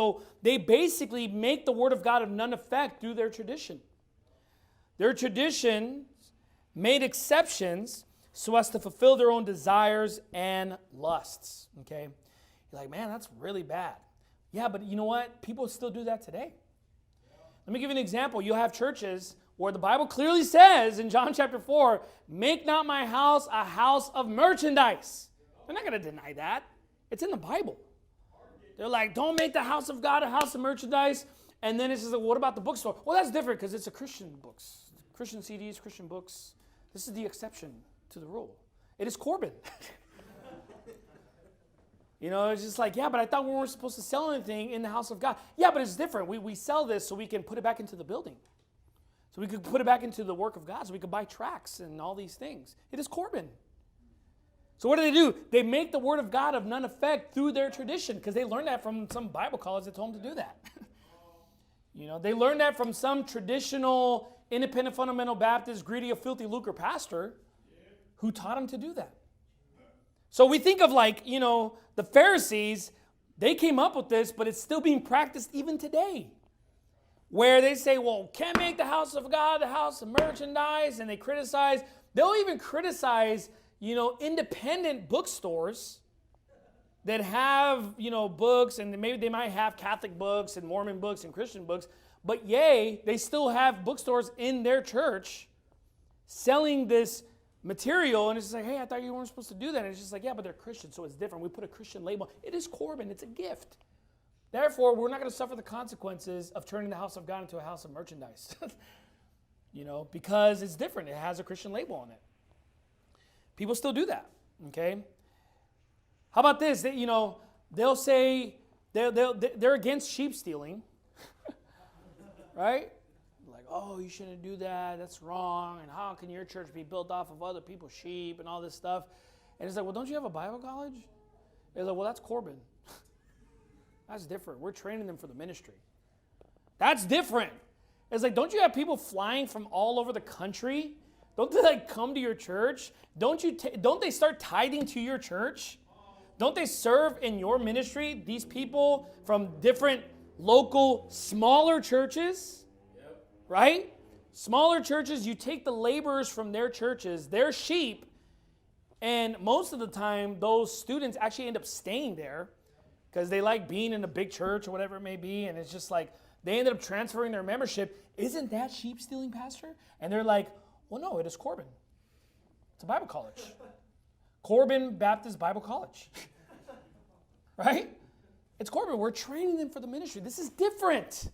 So they basically make the word of God of none effect through their tradition. Their traditions made exceptions so as to fulfill their own desires and lusts. Okay? You're like, man, that's really bad. Yeah, but you know what? People still do that today. Let me give you an example. You'll have churches where the Bible clearly says in John chapter 4, make not my house a house of merchandise. They're not going to deny that. It's in the Bible. They're like, don't make the house of God a house of merchandise. And then it's just like, what about the bookstore? Well, that's different because it's a Christian books. Christian CDs, Christian books. This is the exception to the rule. It is Corban. It's just like, yeah, but I thought we weren't supposed to sell anything in the house of God. Yeah, but it's different. We sell this so we can put it back into the building. So we could put it back into the work of God. So we could buy tracts and all these things. It is Corban. So what do? They make the word of God of none effect through their tradition because they learned that from some Bible college that told them to do that. They learned that from some traditional independent fundamental Baptist, greedy of filthy lucre pastor who taught them to do that. So we think of the Pharisees, they came up with this, but it's still being practiced even today. Where they say, well, can't make the house of God the house of merchandise, and they'll even criticize, independent bookstores that have, books, and maybe they might have Catholic books and Mormon books and Christian books, but they still have bookstores in their church selling this material, and it's just like, hey, I thought you weren't supposed to do that. And it's just like, yeah, but they're Christian, so it's different. We put a Christian label. It is Corban. It's a gift. Therefore, we're not going to suffer the consequences of turning the house of God into a house of merchandise. Because it's different. It has a Christian label on it. People still do that, okay? How about this? They'll say they're against sheep stealing, right? Like, oh, you shouldn't do that. That's wrong. And how can your church be built off of other people's sheep and all this stuff? And it's like, well, don't you have a Bible college? It's like, well, that's Corban. That's different. We're training them for the ministry. That's different. It's like, don't you have people flying from all over the country? Don't they come to your church? Don't they start tithing to your church? Don't they serve in your ministry? These people from different local smaller churches, right? Smaller churches, you take the laborers from their churches, their sheep, and most of the time those students actually end up staying there because they like being in a big church or whatever it may be, and it's just like they ended up transferring their membership. Isn't that sheep stealing, Pastor? And they're like, well, no, it is Corban. It's a Bible college. Corban Baptist Bible College. Right? It's Corban. We're training them for the ministry. This is different.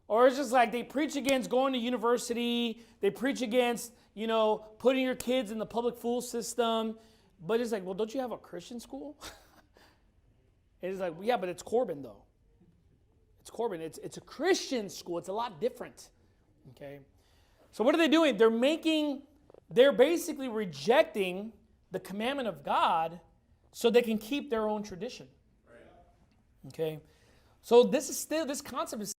Or it's just like they preach against going to university. They preach against, putting your kids in the public school system. But it's like, well, don't you have a Christian school? It's like, yeah, but it's Corban, though. It's Corban. It's a Christian school. It's a lot different. Okay? So what are they doing? They're basically rejecting the commandment of God so they can keep their own tradition. Okay? So this concept is